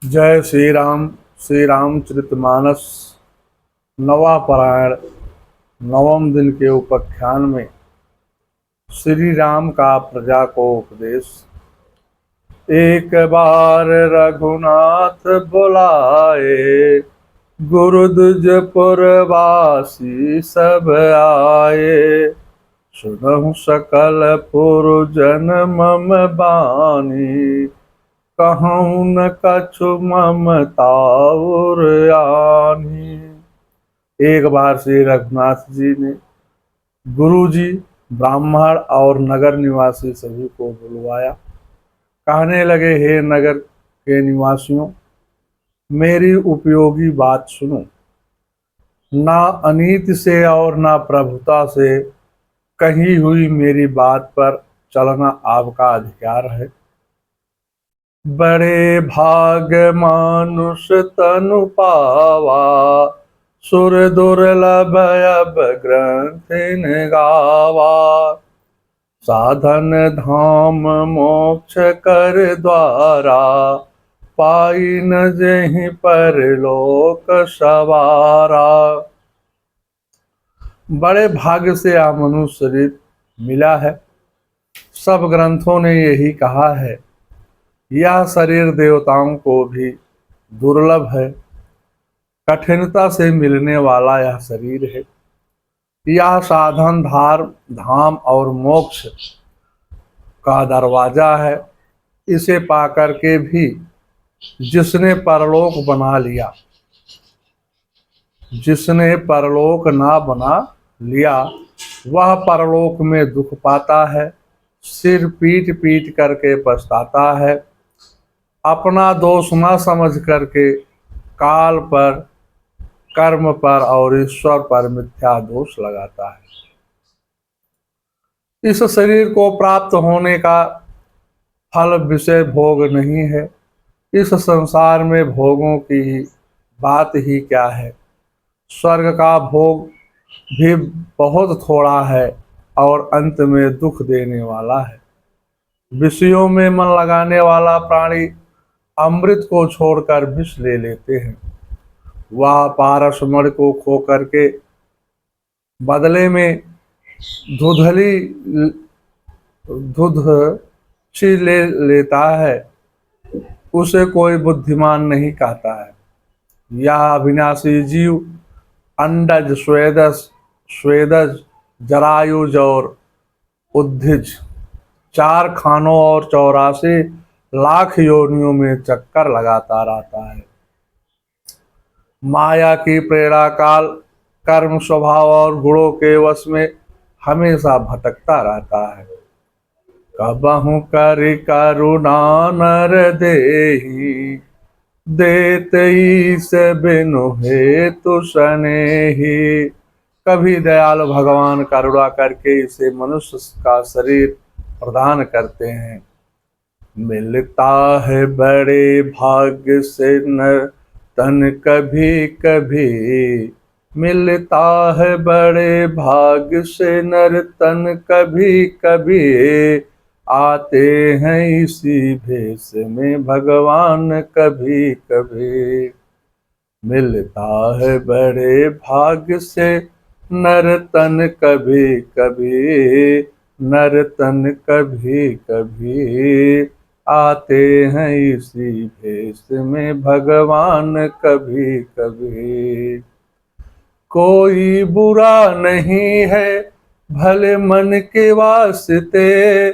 जय श्री राम। श्री रामचरितमानस नवा पारायण नवम दिन के उपाख्यान में श्री राम का प्रजा को उपदेश। एक बार रघुनाथ बुलाए, गुरुद्विजपुरवासी सब आए। सुनहु सकल पुरजन मम बानी, कहूँ न कछु ममता और आनी। एक बार श्री रघुनाथ जी ने गुरु जी, ब्राह्मण और नगर निवासी सभी को बुलवाया। कहने लगे, हे नगर के निवासियों, मेरी उपयोगी बात सुनो। ना अनीति से और ना प्रभुता से कही हुई मेरी बात पर चलना आपका अधिकार है। बड़े भाग मानुष तनु पावा, सुर दुर्लभ अब ग्रंथिन गावा। साधन धाम मोक्ष कर द्वारा, पाई न जेहि परलोक सवारा। बड़े भाग्य से आप मनुष्य शरीर मिला है। सब ग्रंथों ने यही कहा है, यह शरीर देवताओं को भी दुर्लभ है। कठिनता से मिलने वाला यह शरीर है। यह साधन धाम और मोक्ष का दरवाजा है। इसे पाकर के भी जिसने परलोक बना लिया, जिसने परलोक ना बना लिया, वह परलोक में दुख पाता है, सिर पीट पीट करके पछताता है। अपना दोष न समझ करके काल पर, कर्म पर और ईश्वर पर मिथ्या दोष लगाता है। इस शरीर को प्राप्त होने का फल विषय भोग नहीं है। इस संसार में भोगों की बात ही क्या है। स्वर्ग का भोग भी बहुत थोड़ा है और अंत में दुख देने वाला है। विषयों में मन लगाने वाला प्राणी अमृत को छोड़कर विष ले लेते हैं। वह पारसमण को खो करके बदले में धुधछी ले लेता है। उसे कोई बुद्धिमान नहीं कहता है। यह अविनाशी जीव अंडज, स्वेदज, जरायुज और उद्धिज 4 खानों और 84 लाख योनियों में चक्कर लगाता रहता है। माया की प्रेरणा काल, कर्म, स्वभाव और गुणों के वश में हमेशा भटकता रहता है। कबहु करि करुणा नर देहि, देते ईस बिनु हेतु सनेहि। कभी दयालु भगवान करुणा करके इसे मनुष्य का शरीर प्रदान करते हैं। मिलता है बड़े भाग्य से नर तन कभी कभी, मिलता है बड़े भाग्य से नर तन कभी कभी। आते हैं इसी भेष में भगवान कभी कभी। मिलता है बड़े भाग्य से नर तन कभी कभी, नर तन कभी कभी। आते हैं इसी भेष में भगवान कभी कभी। कोई बुरा नहीं है भले मन के वास्ते,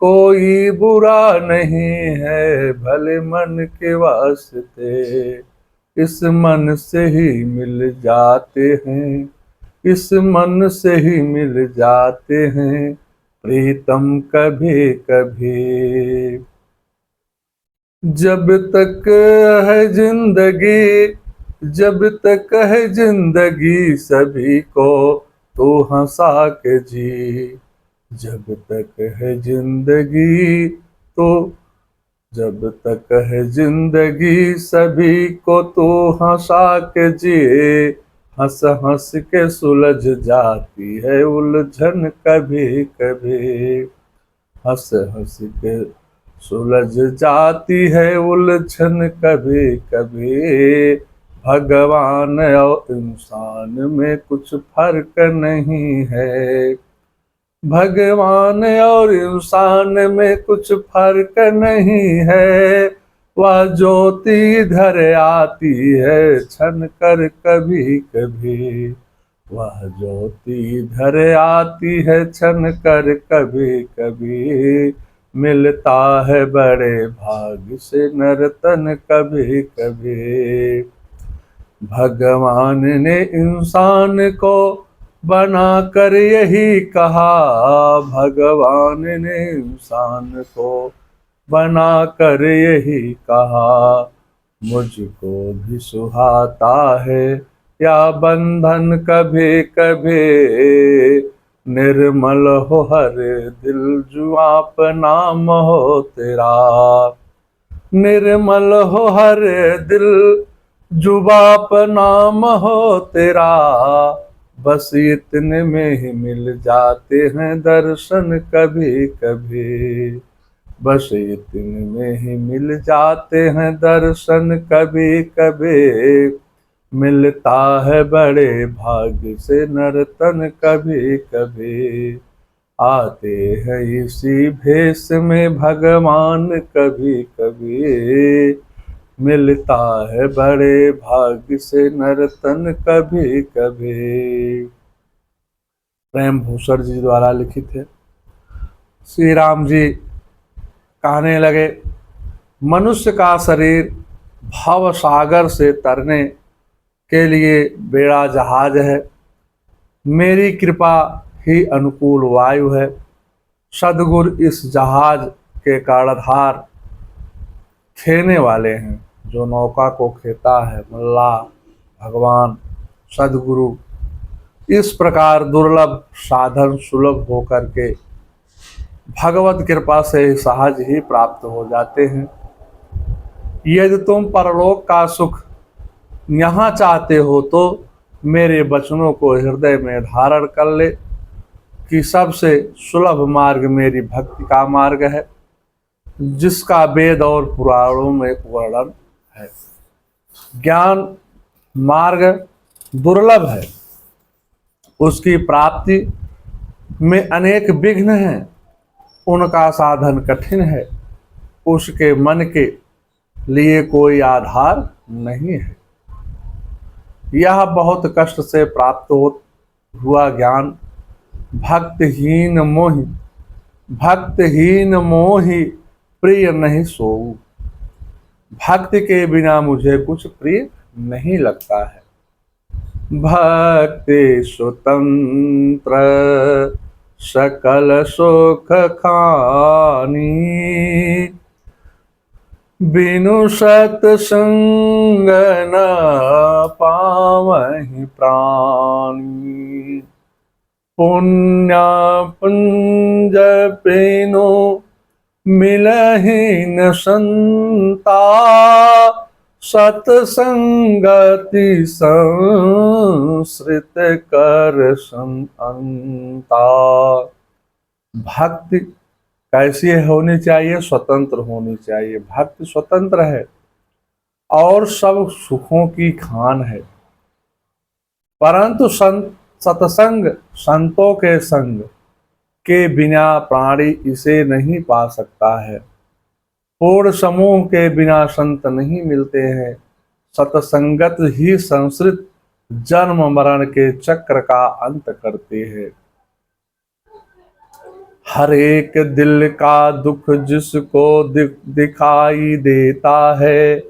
कोई बुरा नहीं है भले मन के वास्ते। इस मन से ही मिल जाते हैं, इस मन से ही मिल जाते हैं प्रीतम कभी कभी। जब तक है जिंदगी, जब तक है जिंदगी सभी को तो हंसा के जी। जब तक है जिंदगी तो, जब तक है जिंदगी सभी को तो हंसा के जिए। हंस हंस के सुलझ जाती है उलझन कभी कभी। हंस हंस के सुलझ जाती है उलझन कभी कभी। भगवान और इंसान में कुछ फर्क नहीं है। भगवान और इंसान में कुछ फर्क नहीं है। वह ज्योति धर आती है छन कर कभी कभी। वह ज्योति धर आती है छन कर कभी कभी। मिलता है बड़े भाग से नर्तन कभी कभी। भगवान ने इंसान को बना कर यही कहा। भगवान ने इंसान को बना कर यही कहा। मुझको भी सुहाता है या बंधन कभी कभी। निर्मल हो हर दिल जो आप नाम हो तेरा। निर्मल हो हर दिल जुबाप नाम हो तेरा। बस इतने में ही मिल जाते हैं दर्शन कभी कभी। बस इतने में ही मिल जाते हैं दर्शन कभी कभी। मिलता है बड़े भाग्य से नर्तन कभी कभी। आते हैं इसी भेष में भगवान कभी कभी। मिलता है बड़े भाग्य से नर्तन कभी कभी। प्रेम भूषण जी द्वारा लिखित है। श्री राम जी कहने लगे, मनुष्य का शरीर भव सागर से तरने के लिए बेड़ा जहाज है। मेरी कृपा ही अनुकूल वायु है। सदगुरु इस जहाज के कर्णधार खेने वाले हैं। जो नौका को खेता है मल्लाह भगवान सदगुरु। इस प्रकार दुर्लभ साधन सुलभ होकर के भगवत कृपा से सहज ही प्राप्त हो जाते हैं। यदि तुम परलोक का सुख यहाँ चाहते हो तो मेरे वचनों को हृदय में धारण कर ले कि सबसे सुलभ मार्ग मेरी भक्ति का मार्ग है, जिसका वेद और पुराणों में वर्णन है। ज्ञान मार्ग दुर्लभ है, उसकी प्राप्ति में अनेक विघ्न हैं, उनका साधन कठिन है, उसके मन के लिए कोई आधार नहीं है। यह बहुत कष्ट से प्राप्त हुआ ज्ञान भक्तहीन मोहि प्रिय नहीं सोऊ। भक्ति के बिना मुझे कुछ प्रिय नहीं लगता है। भक्ति स्वतंत्र सकल सुख खानी। बिनु सत्संग न पावहि प्राणी। पुण्य पुंज पेनो मिलहि न संता। सत्संगति संसृत कर संता। भक्ति कैसी होनी चाहिए? स्वतंत्र होनी चाहिए। भक्ति स्वतंत्र है और सब सुखों की खान है, परंतु सत्संग संतों के संग के बिना प्राणी इसे नहीं पा सकता है। पूर्ण समूह के बिना संत नहीं मिलते हैं। सत्संगत ही संसृत जन्म मरण के चक्र का अंत करते हैं। हर एक दिल का दुख जिसको दिखाई देता है,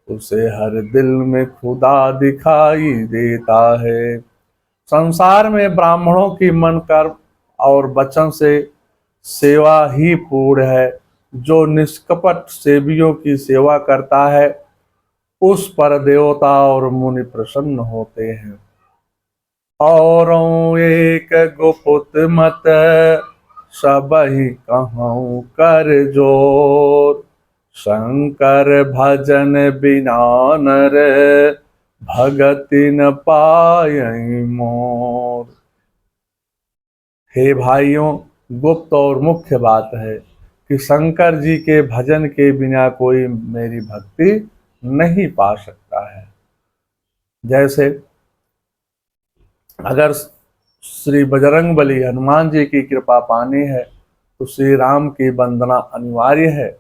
उसे हर दिल में खुदा दिखाई देता है। संसार में ब्राह्मणों की मन कर्म और वचन से सेवा ही पूर्ण है। जो निष्कपट सेवियों की सेवा करता है, उस पर देवता और मुनि प्रसन्न होते हैं। और एक गुप्त मत सबहि कहूँ कर जोर। शंकर भजन बिना नर भगति न पायहि मोर। हे भाइयों, गुप्त और मुख्य बात है कि शंकर जी के भजन के बिना कोई मेरी भक्ति नहीं पा सकता है। जैसे अगर श्री बजरंग बली हनुमान जी की कृपा पानी है तो श्री राम की वंदना अनिवार्य है,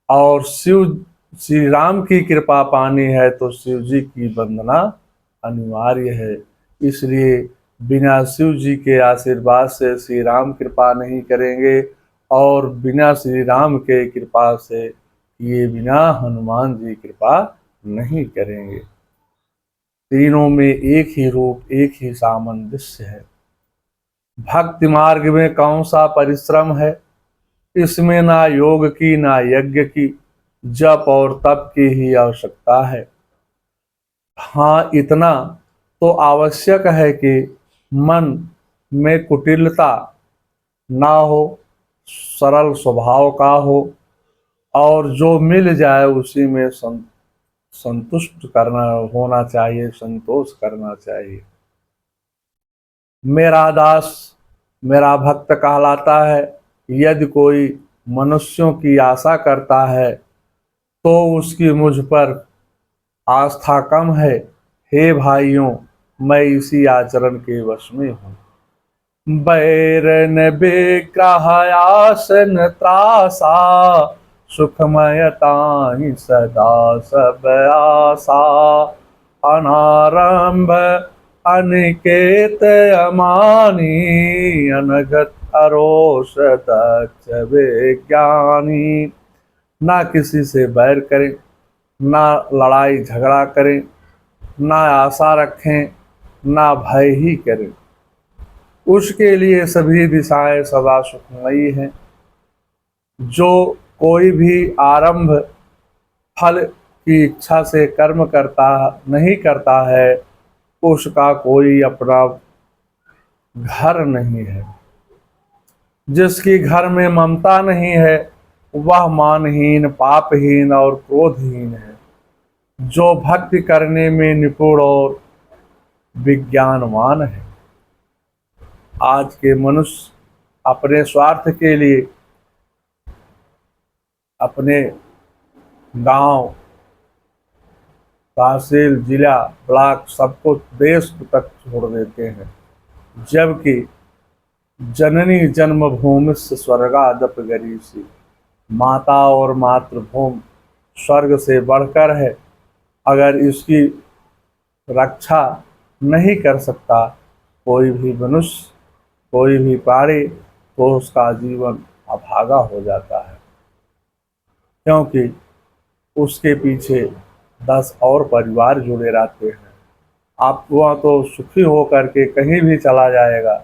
और श्री राम की कृपा पानी है तो शिव जी की वंदना अनिवार्य है। इसलिए बिना शिव जी के आशीर्वाद से श्री राम कृपा नहीं करेंगे, और बिना श्री राम के कृपा से ये बिना हनुमान जी कृपा नहीं करेंगे। तीनों में एक ही रूप, एक ही सामंजस्य है। भक्ति मार्ग में कौन सा परिश्रम है? इसमें ना योग की ना यज्ञ की, जप और तप की ही आवश्यकता है। हाँ, इतना तो आवश्यक है कि मन में कुटिलता ना हो, सरल स्वभाव का हो, और जो मिल जाए उसी में संतुष्ट करना होना चाहिए, संतोष करना चाहिए। मेरा दास मेरा भक्त कहलाता है। यदि कोई मनुष्यों की आशा करता है तो उसकी मुझ पर आस्था कम है। हे भाइयों, मैं इसी आचरण के वश में हूँ। बैरन विग्रह आसन त्रासा, सुखमयताहि सदा सब आशा। अनारंभ अनिकेत अमानी, अनगत अरोष दक्ष विज्ञानी। ना किसी से बैर करें, ना लड़ाई झगड़ा करें, ना आशा रखें, ना भय ही करें। उसके लिए सभी दिशाएं सदा सुखमयी हैं। जो कोई भी आरंभ फल की इच्छा से कर्म नहीं करता है, उसका कोई अपना घर नहीं है। जिसकी घर में ममता नहीं है वह मानहीन, पापहीन और क्रोधहीन है। जो भक्ति करने में निपुण और विज्ञानवान है। आज के मनुष्य अपने स्वार्थ के लिए अपने गांव, तहसील, जिला, ब्लॉक सबको, देश तक छोड़ देते हैं, जबकि जननी जन्मभूमि से स्वर्गादप गरीसी, माता और मातृभूमि स्वर्ग से बढ़कर है। अगर इसकी रक्षा नहीं कर सकता कोई भी मनुष्य, कोई भी प्राणी, तो उसका जीवन अभागा हो जाता है, क्योंकि उसके पीछे 10 और परिवार जुड़े रहते हैं। आप वह तो सुखी होकर के कहीं भी चला जाएगा,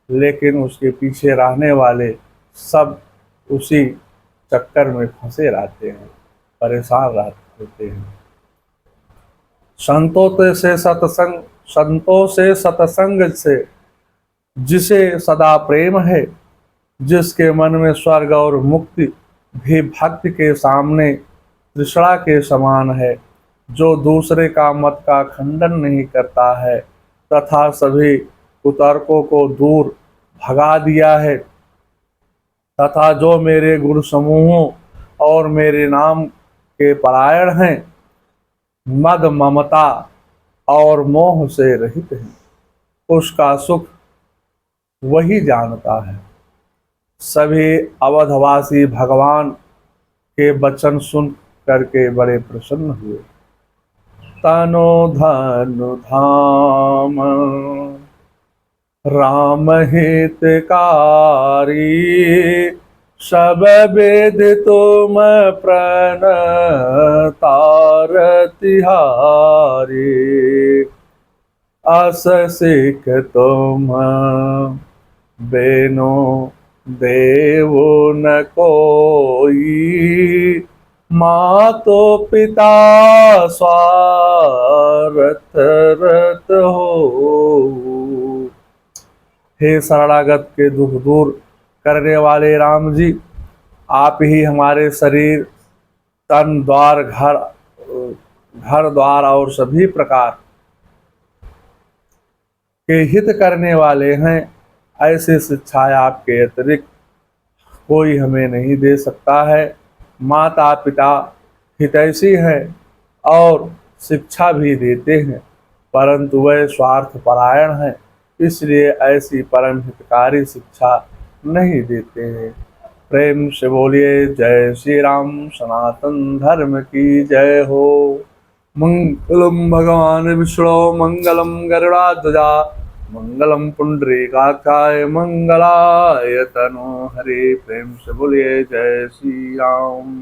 लेकिन उसके पीछे रहने वाले सब उसी चक्कर में फंसे रहते हैं, परेशान रहते हैं। संतों से सत्संग से जिसे सदा प्रेम है, जिसके मन में स्वर्ग और मुक्ति भी भक्ति के सामने तृष्णा के समान है, जो दूसरे का मत का खंडन नहीं करता है तथा सभी कुतर्कों को दूर भगा दिया है, तथा जो मेरे गुण समूहों और मेरे नाम के परायण हैं, मद ममता और मोह से रहित हैं, उसका सुख वही जानता है। सभी अवधवासी भगवान के वचन सुन करके बड़े प्रसन्न हुए। तनो धनु धाम राम हितकारी, सब वेद तुम प्रणतार तिहारी। अस सिख तुम बेनो देवो न कोई, मातो पिता स्वार्थ रत हो। हे शरणागत के दुख दूर करने वाले राम जी, आप ही हमारे शरीर, तन, द्वार, घर द्वार और सभी प्रकार के हित करने वाले हैं। ऐसी शिक्षाएं आपके अतिरिक्त कोई हमें नहीं दे सकता है। माता पिता हितैषी हैं और शिक्षा भी देते हैं, परंतु वह स्वार्थ परायण हैं, इसलिए ऐसी परम हितकारी शिक्षा नहीं देते हैं। प्रेम से बोलिए जय श्री राम। सनातन धर्म की जय हो। मंगलम भगवान विष्णु मंगलम गरुड़ाध्वजा मंगलम पुंडरीकाक्षाय मंगलाय तनो हरे। प्रेम से बोलिए जय श्री राम।